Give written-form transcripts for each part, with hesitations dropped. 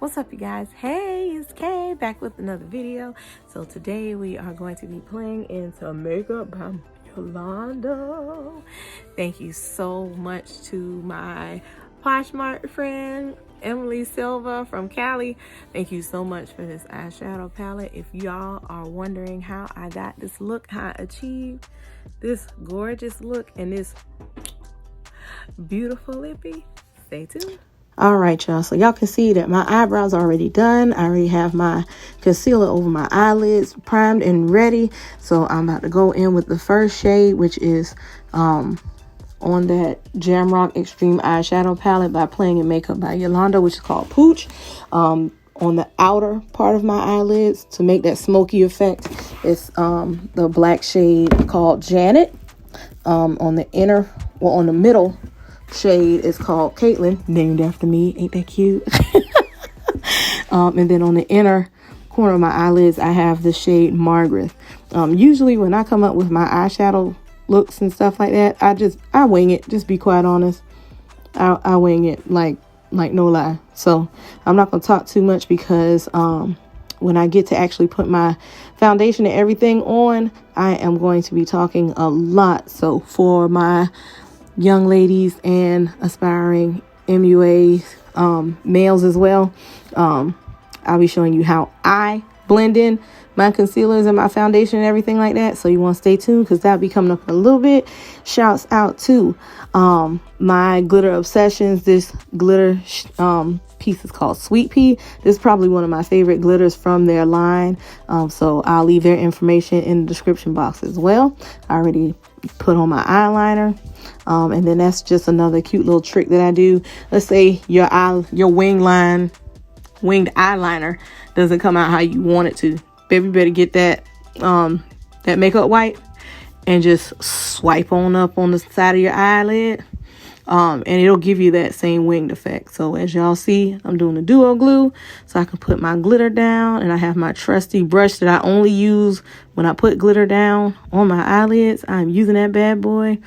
What's up, you guys? Hey, it's Kay back with another video. So today we are going to be playing into Makeup by YOLONDO. Thank you so much to my Poshmark friend Emily Silva from Cali. Thank you so much for this eyeshadow palette. If y'all are wondering how I got this look, how I achieved this gorgeous look and this beautiful lippy, stay tuned. All right, y'all, so y'all can see that my eyebrows are already done. I already have my concealer over my eyelids primed and ready. So I'm about to go in with the first shade, which is on that JAMROCK Extreme Eyeshadow Palette by Playing in Makeup by YOLONDO, which is called Pooch. On the outer part of my eyelids to make that smoky effect, it's the black shade called Janet. On the inner, well, on the middle shade is called KAITLYN, named after me. Ain't that cute? And then on the inner corner of my eyelids, I have the shade MARGRETH. Usually when I come up with my eyeshadow looks and stuff like that, I wing it. Just be quite honest. I wing it like no lie. So I'm not gonna talk too much because when I get to actually put my foundation and everything on, I am going to be talking a lot. So for my young ladies and aspiring MUA males as well, I'll be showing you how I blend in my concealers and my foundation and everything like that. So you want to stay tuned because that'll be coming up in a little bit. Shouts out to my glitter obsessions. This glitter piece is called Sweet Pea. This is probably one of my favorite glitters from their line. So I'll leave their information in the description box as well. I already put on my eyeliner. And then that's just another cute little trick that I do. Let's say your winged eyeliner doesn't come out how you want it to. Baby, better get that makeup wipe and just swipe on up on the side of your eyelid. And it'll give you that same winged effect. So as y'all see, I'm doing the duo glue so I can put my glitter down. And I have my trusty brush that I only use when I put glitter down on my eyelids. I'm using that bad boy.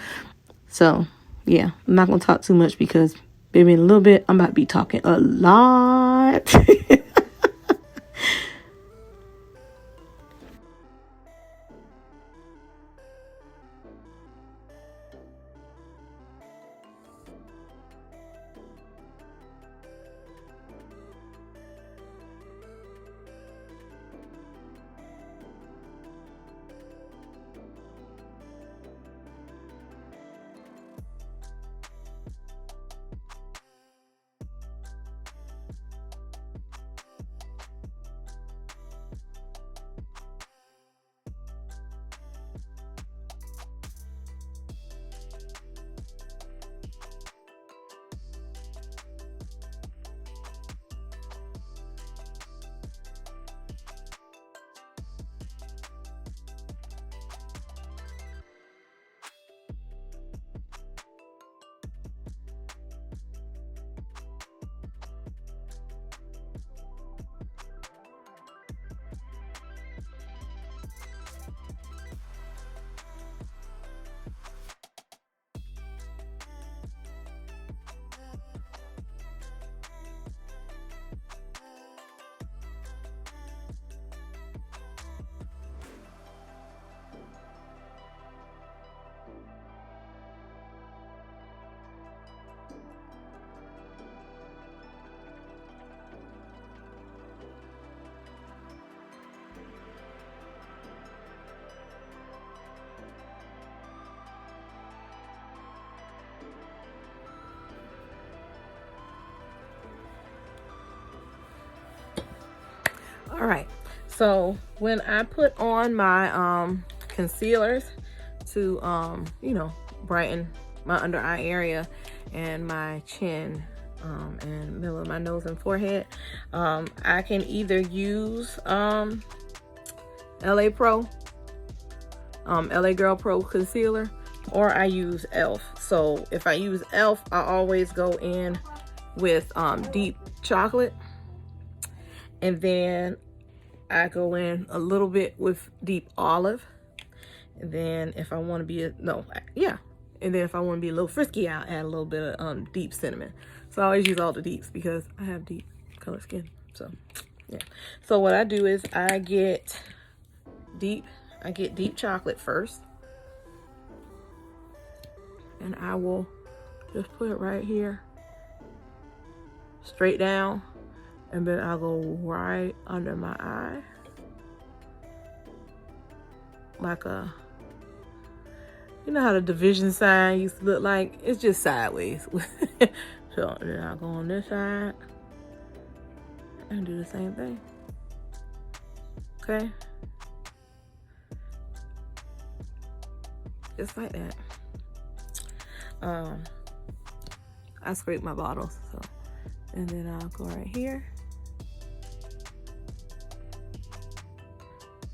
So yeah, I'm not gonna talk too much because baby, in a little bit I'm about to be talking a lot. All right, so when I put on my concealers to you know, brighten my under eye area and my chin and middle of my nose and forehead, I can either use LA Girl Pro concealer, or I use E.L.F. So if I use E.L.F, I always go in with deep chocolate, and then I go in a little bit with deep olive, and then if I want to be and then if I want to be a little frisky, I'll add a little bit of deep cinnamon. So I always use all the deeps because I have deep color skin. So yeah. So what I do is I get deep chocolate first. And I will just put it right here, straight down, and then I'll go right under my eye, like a, you know how the division sign used to look like? It's just sideways. So then I'll go on this side and do the same thing. Okay? Just like that. I scrape my bottles, so, and then I'll go right here,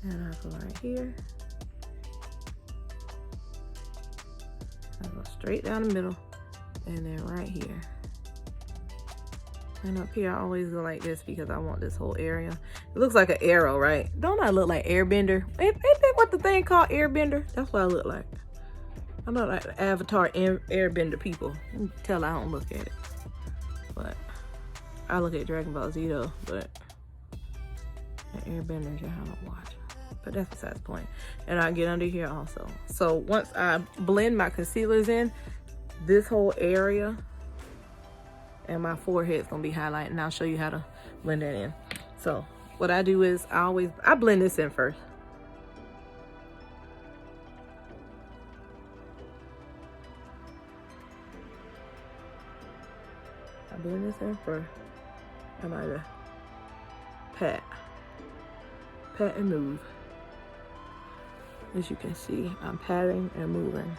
and I'll go right here, I'll go straight down the middle, and then right here, and up here I always go like this because I want this whole area. It looks like an arrow, right? Don't I look like Airbender? Ain't that what the thing called Airbender? That's what I look like. I'm not like the Avatar Airbender people. You can tell I don't look at it. But I look at Dragon Ball Z though, but the Airbenders I don't watch. But that's besides the point. And I get under here also. So once I blend my concealers in, this whole area and my forehead's gonna be highlighted, and I'll show you how to blend that in. So what I do is I blend this in first. I blend this in first. I might have pat and move. As you can see, I'm patting and moving.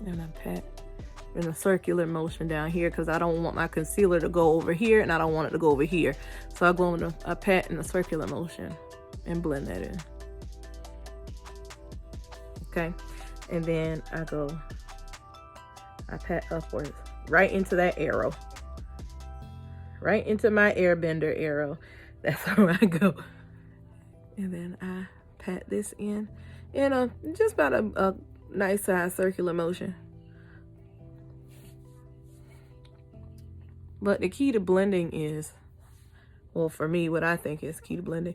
And I pat in a circular motion down here because I don't want my concealer to go over here and I don't want it to go over here. So I go in a pat in a circular motion and blend that in. Okay, and then I pat upwards, right into that arrow, right into my Airbender arrow. That's where I go. And then I pat this in just about a nice size circular motion. But the key to blending is, well, for me, what I think is key to blending,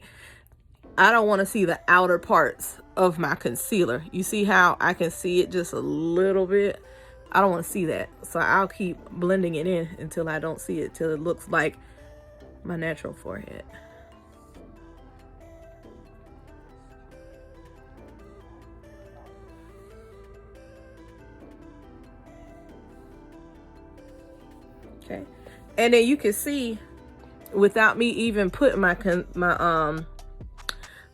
I don't want to see the outer parts of my concealer. You see how I can see it just a little bit? I don't want to see that. So I'll keep blending it in until I don't see it, till it looks like my natural forehead. Okay. And then you can see, without me even putting my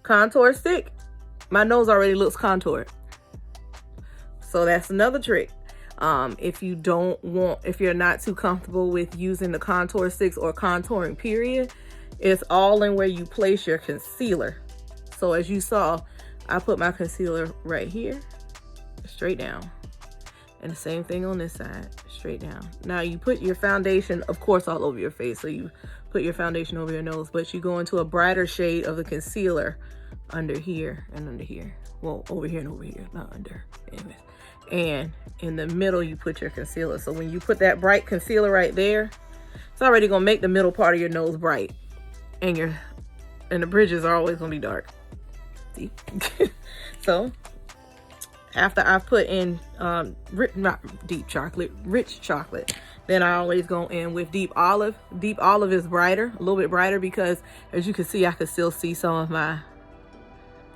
contour stick, my nose already looks contoured. So that's another trick. If you're not too comfortable with using the contour sticks or contouring period, it's all in where you place your concealer. So as you saw, I put my concealer right here, straight down. And the same thing on this side, straight down. Now you put your foundation, of course, all over your face. So you put your foundation over your nose, but you go into a brighter shade of the concealer under here and under here. Well, over here and over here, not under. Anyways. And in the middle, you put your concealer. So when you put that bright concealer right there, it's already gonna make the middle part of your nose bright. And the bridges are always gonna be dark. See? So after I've put in rich chocolate, then I always go in with deep olive. Deep olive is brighter, a little bit brighter, because as you can see, I can still see some of my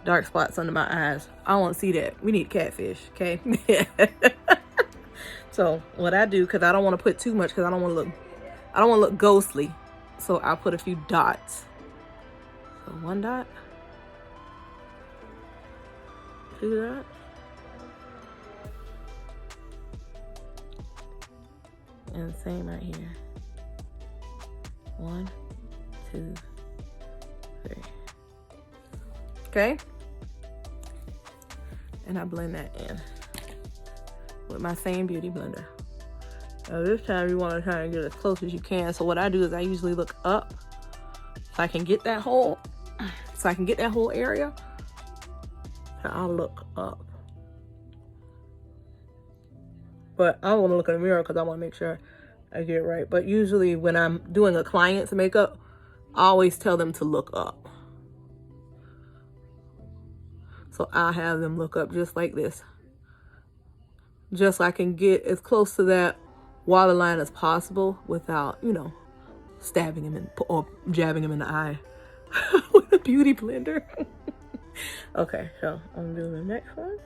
dark spots under my eyes. I don't want to see that. We need catfish, okay? So what I do, because I don't want to put too much, because I don't want to look ghostly. So I'll put a few dots. So 1 dot, 2 dots, and same right here. 1, 2, 3. Okay. And I blend that in with my same beauty blender. Now this time you want to try and get as close as you can. So what I do is I usually look up so I can get that whole area. So I'll look up. But I want to look in the mirror because I want to make sure I get it right. But usually when I'm doing a client's makeup, I always tell them to look up. So I have them look up just like this. Just so I can get as close to that waterline as possible without, you know, stabbing him in, or jabbing him in the eye with a beauty blender. Okay, so I'm doing the next one.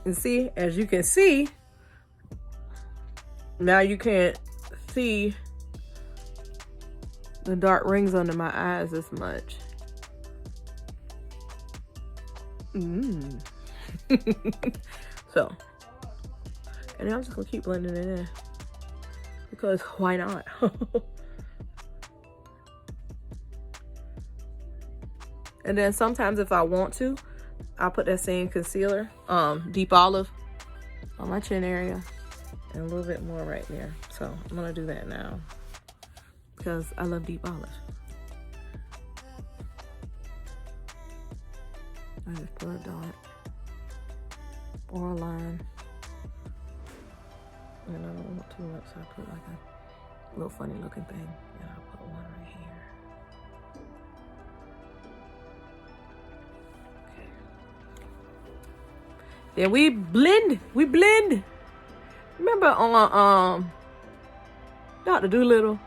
And see, as you can see, now you can't see the dark rings under my eyes as much. So, and then I'm just gonna keep blending it in because why not? And then sometimes if I want to, I'll put that same concealer, Deep Olive, on my chin area and a little bit more right there. So I'm gonna do that now because I love Deep Olive. I just put a dot or a line, and I don't want too much, so I put like a little funny looking thing, and I'll put one right here. Then we blend. Remember on Dr. Dolittle,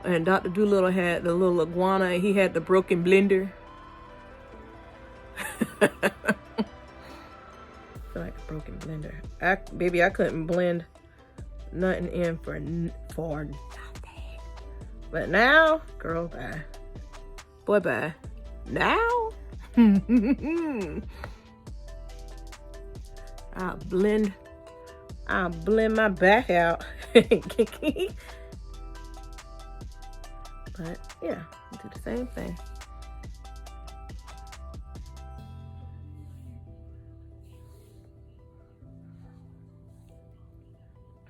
and Dr. Dolittle had the little iguana and he had the broken blender. I feel like a broken blender. Baby, I couldn't blend nothing in for nothing. But now, girl, bye. Boy, bye. Now? I'll blend my back out. But yeah, do the same thing.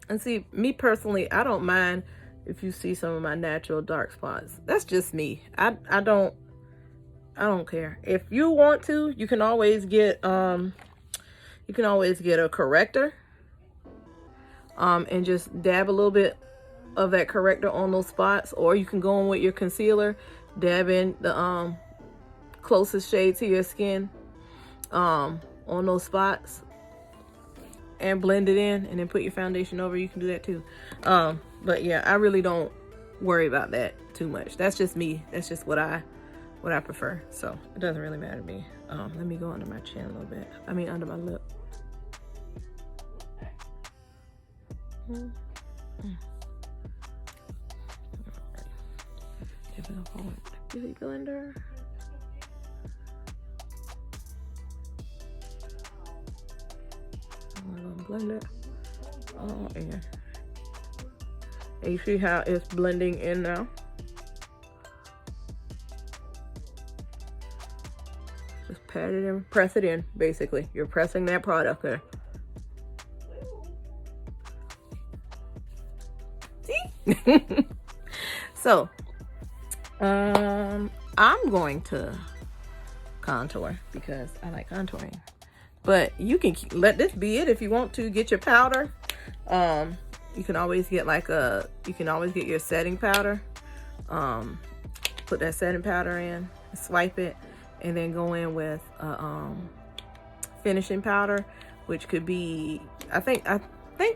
And see, me personally, I don't mind if you see some of my natural dark spots. That's just me. I don't care. If you want to, you can always get a corrector, and just dab a little bit of that corrector on those spots, or you can go in with your concealer, dab in the closest shade to your skin on those spots and blend it in, and then put your foundation over. You can do that too. But yeah, I really don't worry about that too much. That's just me. That's just what I prefer. So it doesn't really matter to me. Let me go under my chin a little bit. I mean, under my lip. Beauty blender. I'm gonna blend it. Oh, yeah. And you see how it's blending in now? Just pat it in, press it in, basically. You're pressing that product there. See? So, I'm going to contour because I like contouring. But you can let this be it if you want to. Get your powder. You can always get your setting powder. Put that setting powder in, swipe it, and then go in with finishing powder, which could be, I think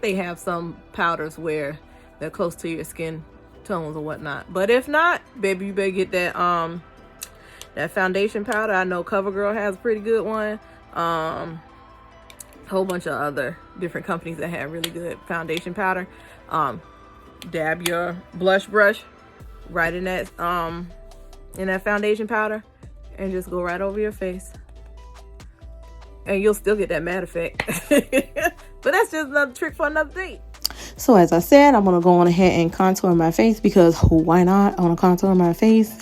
they have some powders where they're close to your skin tones or whatnot. But if not, baby, you better get that that foundation powder. I know CoverGirl has a pretty good one. A whole bunch of other different companies that have really good foundation powder. Dab your blush brush right in that foundation powder and just go right over your face, and you'll still get that matte effect. But that's just another trick for another day. So as I said, I'm gonna go on ahead and contour my face because why not? I want to contour my face.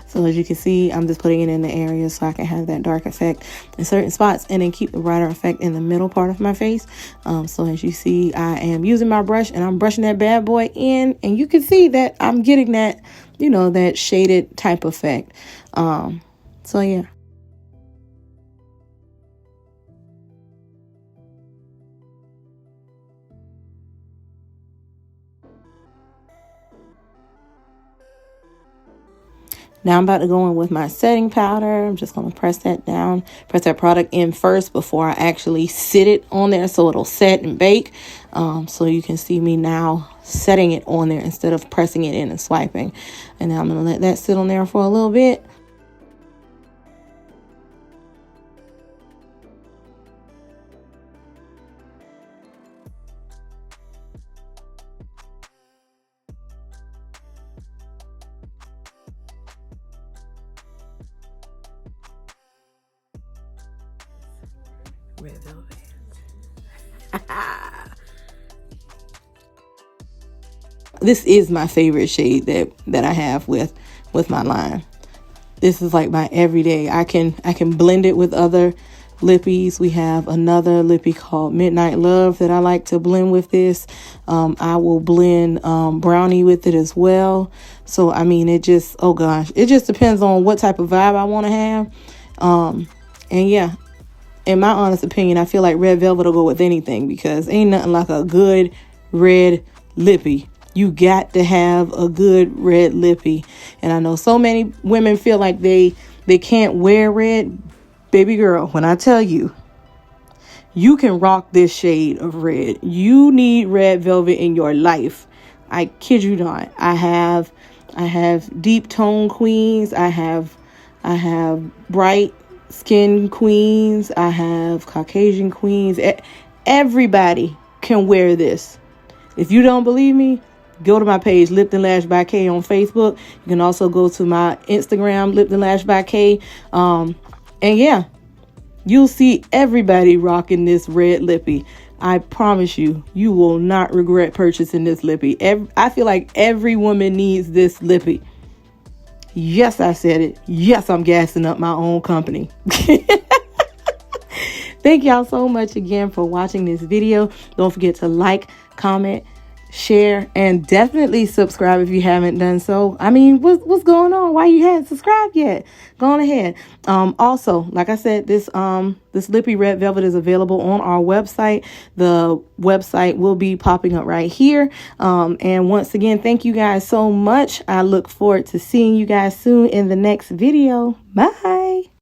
So as you can see, I'm just putting it in the area so I can have that dark effect in certain spots and then keep the brighter effect in the middle part of my face. So as you see, I am using my brush and I'm brushing that bad boy in, and you can see that I'm getting that, you know, that shaded type effect. So yeah. Now I'm about to go in with my setting powder. I'm just going to press that down, press that product in first before I actually sit it on there so it'll set and bake. So you can see me now setting it on there instead of pressing it in and swiping. And now I'm going to let that sit on there for a little bit. Red velvet. This is my favorite shade that I have with my line. This is like my everyday. I can blend it with other lippies. We have another lippie called Midnight Love that I like to blend with this. I will blend brownie with it as well. So I mean, it just, oh gosh, it just depends on what type of vibe I want to have. And yeah, in my honest opinion, I feel like red velvet will go with anything, because ain't nothing like a good red lippie. You got to have a good red lippie. And I know so many women feel like they can't wear red. Baby girl, when I tell you, you can rock this shade of red. You need red velvet in your life. I kid you not. I have deep tone queens. I have bright skin queens. I have Caucasian queens. Everybody can wear this. If you don't believe me, go to my page, Lipped and Lashed by K on Facebook. You can also go to my Instagram, Lipped and Lashed by K. And yeah, you'll see everybody rocking this red lippie. I promise you, you will not regret purchasing this lippie. I feel like every woman needs this lippie. Yes, I said it. Yes, I'm gassing up my own company. Thank y'all so much again for watching this video. Don't forget to like, comment, share, and definitely subscribe if you haven't done so. I mean, what's going on? Why you haven't subscribed yet? Go on ahead. Also, like I said, this lippie red velvet is available on our website. The website will be popping up right here. And once again, thank you guys so much. I look forward to seeing you guys soon in the next video. Bye.